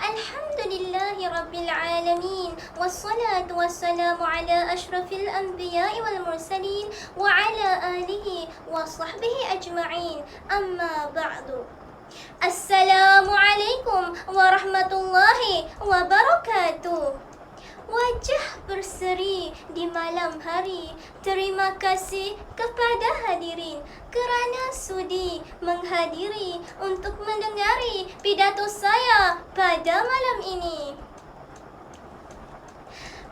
Alhamdulillahi Rabbil Alamin. Wassalatu wassalamu ala ashrafil anbiya'i wal mursalin wa ala alihi wa sahbihi ajma'in. Amma ba'du. Assalamualaikum warahmatullahi wabarakatuh. Wajah berseri di malam hari. Terima kasih kepada hadirin kerana sudi menghadiri untuk mendengari pidato saya pada malam ini.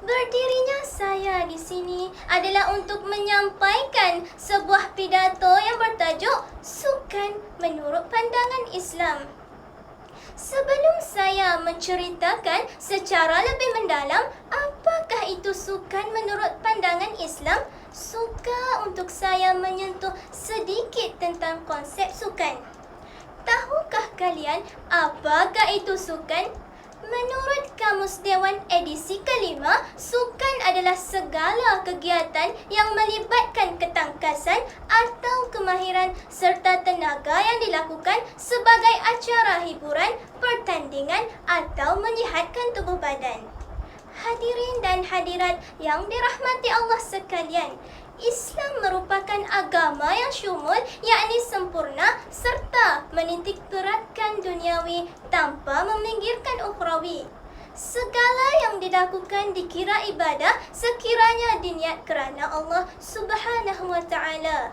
Berdirinya saya di sini adalah untuk menyampaikan sebuah pidato yang bertajuk Sukan Menurut Pandangan Islam. Sebelum saya menceritakan secara lebih mendalam apakah itu sukan menurut pandangan Islam, suka untuk saya menyentuh sedikit tentang konsep sukan. Tahukah kalian apakah itu sukan? Menurut Kamus Dewan edisi kelima, sukan adalah segala kegiatan yang melibatkan ketangkasan atau kemahiran serta tenaga yang dilakukan sebagai acara hiburan, pertandingan atau menyihatkan tubuh badan. Hadirin dan hadirat yang dirahmati Allah sekalian, Islam merupakan agama yang syumul, yakni sempurna serta menitik beratkan duniawi tanpa meminggirkan ukhrawi. Segala yang dilakukan dikira ibadah sekiranya diniat kerana Allah Subhanahu wa taala.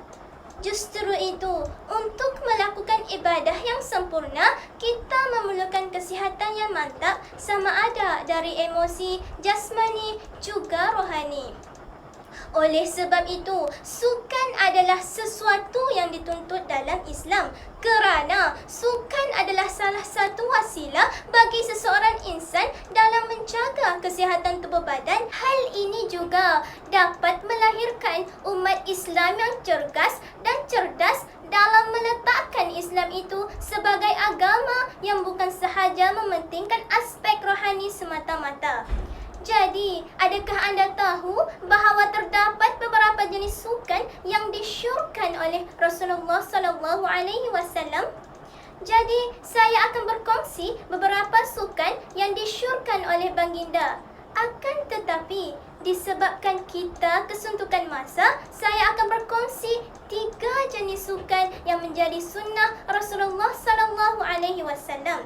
Justru itu, untuk melakukan ibadah yang sempurna, kita memerlukan kesihatan yang mantap sama ada dari emosi, jasmani juga rohani. Oleh sebab itu, sukan adalah sesuatu yang dituntut dalam Islam kerana sukan adalah salah satu wasilah bagi seseorang insan dalam menjaga kesihatan tubuh badan. Hal ini juga dapat melahirkan umat Islam yang cergas dan cerdas dalam meletakkan Islam itu sebagai agama yang bukan sahaja mementingkan aspek rohani semata-mata. Jadi, adakah anda tahu bahawa terdapat beberapa jenis sukan yang disyurkan oleh Rasulullah SAW? Jadi, saya akan berkongsi beberapa sukan yang disyurkan oleh baginda. Akan tetapi, disebabkan kita kesuntukan masa, saya akan berkongsi 3 jenis sukan yang menjadi sunnah Rasulullah SAW.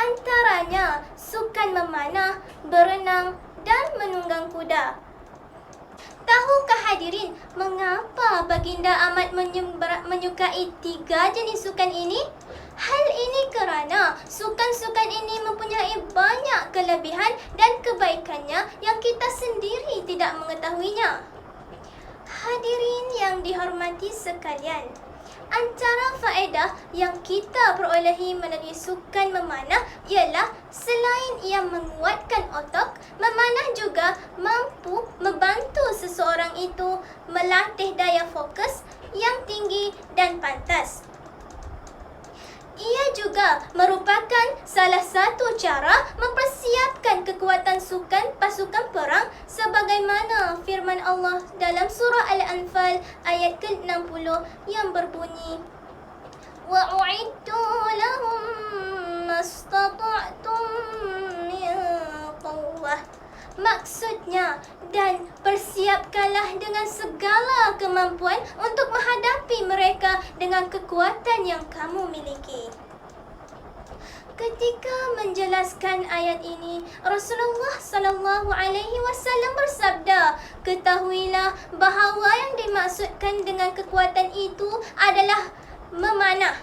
Antaranya, sukan memanah, berenang dan menunggang kuda. Tahukah hadirin mengapa baginda amat menyukai 3 jenis sukan ini? Hal ini kerana sukan-sukan ini mempunyai banyak kelebihan dan kebaikannya yang kita sendiri tidak mengetahuinya. Hadirin yang dihormati sekalian, antara faedah yang kita perolehi melalui sukan memanah ialah selain ia menguatkan otak, memanah juga mampu membantu seseorang itu melatih daya fokus yang tinggi dan pantas. Ia juga merupakan salah satu cara mempersiapkan kekuatan sukan pasukan perang sebagaimana firman Allah dalam surah Al-Anfal ayat ke-60 yang berbunyi وَأُعِدُّوا لَهُمْ مَا اسْتَطَعْتُمْ مِنْ قُوَّةٍ. Maksudnya, dan persiapkanlah dengan segala kemampuan untuk menghadapi mereka dengan kekuatan yang kamu miliki. Ketika menjelaskan ayat ini, Rasulullah SAW bersabda, ketahuilah bahawa yang dimaksudkan dengan kekuatan itu adalah memanah.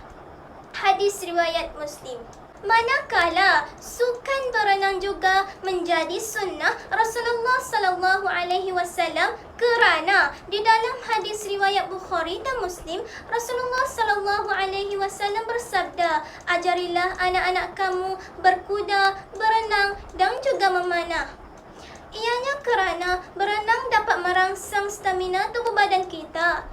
Hadis riwayat Muslim. Manakala sukan berenang juga menjadi sunnah Rasulullah SAW kerana di dalam hadis riwayat Bukhari dan Muslim, Rasulullah SAW bersabda, ajarilah anak-anak kamu berkuda, berenang dan juga memanah. Ianya kerana berenang dapat merangsang stamina tubuh badan kita.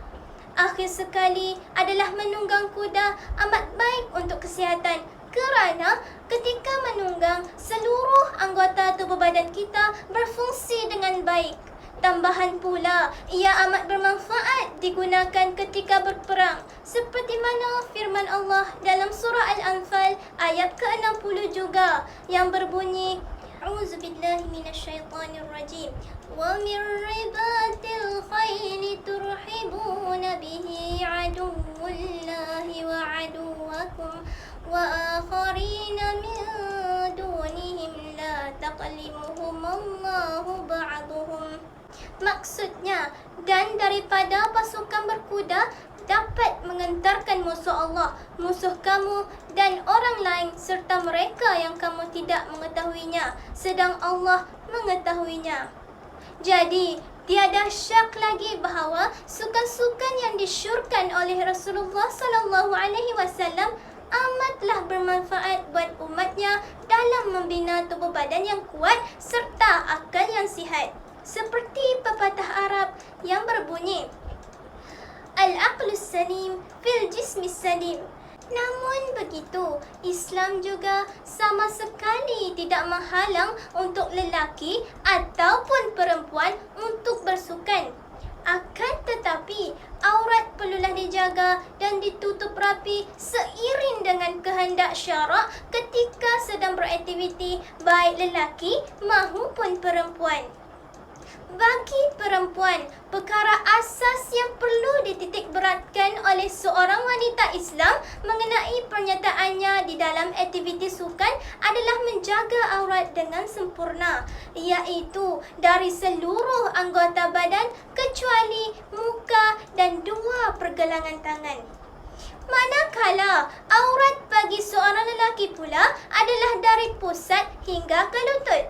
Akhir sekali adalah menunggang kuda amat baik untuk kesihatan kerana ketika menunggang, seluruh anggota tubuh badan kita berfungsi dengan baik. Tambahan pula, ia amat bermanfaat digunakan ketika berperang. Seperti mana firman Allah dalam surah Al-Anfal ayat ke-60 juga yang berbunyi, A'udzubillahi minasyaitonirrajim. Wa min ribatil khayli turhibuna bihi aduwwallahi wa aduwwakum wa akharina min dunihim la taqlimuhum Allahu ba'duhum. Maksudnya, dan daripada pasukan berkuda dapat mengentarkan musuh Allah, musuh kamu dan orang lain serta mereka yang kamu tidak mengetahuinya, sedang Allah mengetahuinya. Jadi, tiada syak lagi bahawa sukan-sukan yang disyurkan oleh Rasulullah SAW amatlah bermanfaat buat umatnya dalam membina tubuh badan yang kuat serta akal yang sihat. Seperti pepatah Arab yang berbunyi, Al-aqlus salim fil jismis salim. Namun begitu, Islam juga sama sekali tidak menghalang untuk lelaki ataupun perempuan untuk bersukan. Akan tetapi, aurat perlulah dijaga dan ditutup rapi seiring dengan kehendak syarak ketika sedang beraktiviti baik lelaki maupun perempuan. Bagi perempuan, perkara asas yang perlu dititik beratkan oleh seorang wanita Islam mengenai pernyataannya di dalam aktiviti sukan adalah menjaga aurat dengan sempurna, iaitu dari seluruh anggota badan kecuali muka dan dua pergelangan tangan. Manakala aurat bagi seorang lelaki pula adalah dari pusat hingga ke lutut.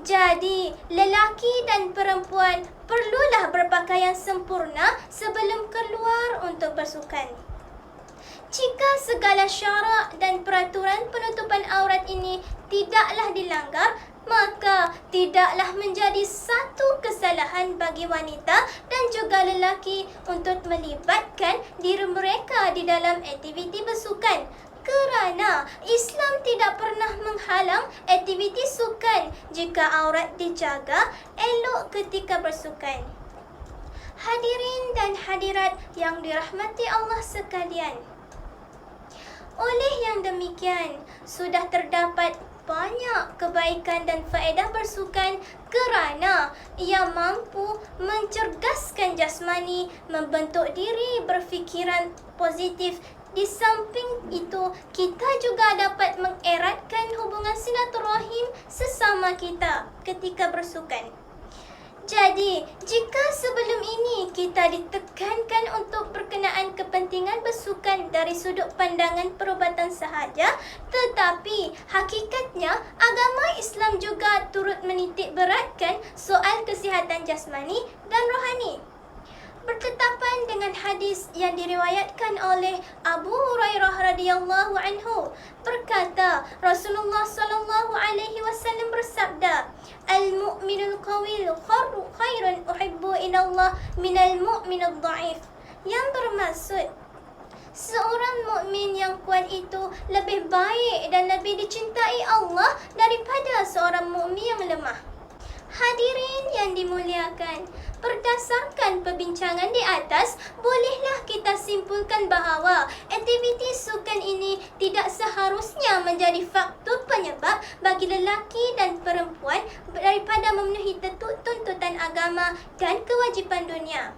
Jadi, lelaki dan perempuan perlulah berpakaian sempurna sebelum keluar untuk bersukan. Jika segala syarak dan peraturan penutupan aurat ini tidaklah dilanggar, maka tidaklah menjadi satu kesalahan bagi wanita dan juga lelaki untuk melibatkan diri mereka di dalam aktiviti bersukan. Kerana Islam tidak pernah menghalang aktiviti sukan jika aurat dijaga elok ketika bersukan. Hadirin dan hadirat yang dirahmati Allah sekalian, oleh yang demikian, sudah terdapat banyak kebaikan dan faedah bersukan kerana ia mampu mencerdaskan jasmani, membentuk diri berfikiran positif. Di samping itu, kita juga dapat mengeratkan hubungan silaturahim sesama kita ketika bersukan. Jadi, jika sebelum ini kita ditekankan untuk berkenaan kepentingan bersukan dari sudut pandangan perubatan sahaja, tetapi hakikatnya agama Islam juga turut menitik beratkan soal kesihatan jasmani dan rohani. Bertetapan dengan hadis yang diriwayatkan oleh Abu Hurairah radhiyallahu anhu, berkata Rasulullah sallallahu alaihi wasallam bersabda, Al-mu'minul qawil khairun uhibbu ila Allah minal mu'minul dha'if. Yang bermaksud, seorang mukmin yang kuat itu lebih baik dan lebih dicintai Allah daripada seorang mukmin yang lemah. Hadirin yang dimuliakan, berdasarkan perbincangan di atas, bolehlah kita simpulkan bahawa aktiviti sukan ini tidak seharusnya menjadi faktor penyebab bagi lelaki dan perempuan daripada memenuhi tuntutan agama dan kewajipan dunia.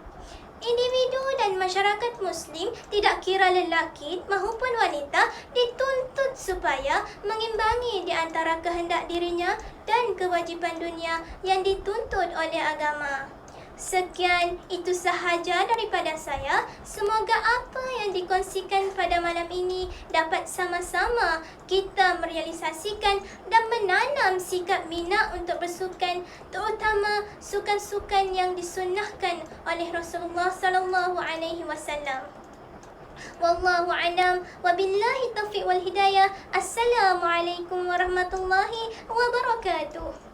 Individu dan masyarakat Muslim, tidak kira lelaki maupun wanita, dituntut supaya mengimbangi di antara kehendak dirinya dan kewajipan dunia yang dituntut oleh agama. Sekian, itu sahaja daripada saya. Semoga apa yang dikongsikan pada malam ini dapat sama-sama kita merealisasikan dan menanam sikap minat untuk bersukan, terutama sukan-sukan yang disunnahkan oleh Rasulullah sallallahu alaihi wasallam. Wallahu a'lam wa billahi taufiq wal hidayah. Assalamualaikum warahmatullahi wabarakatuh.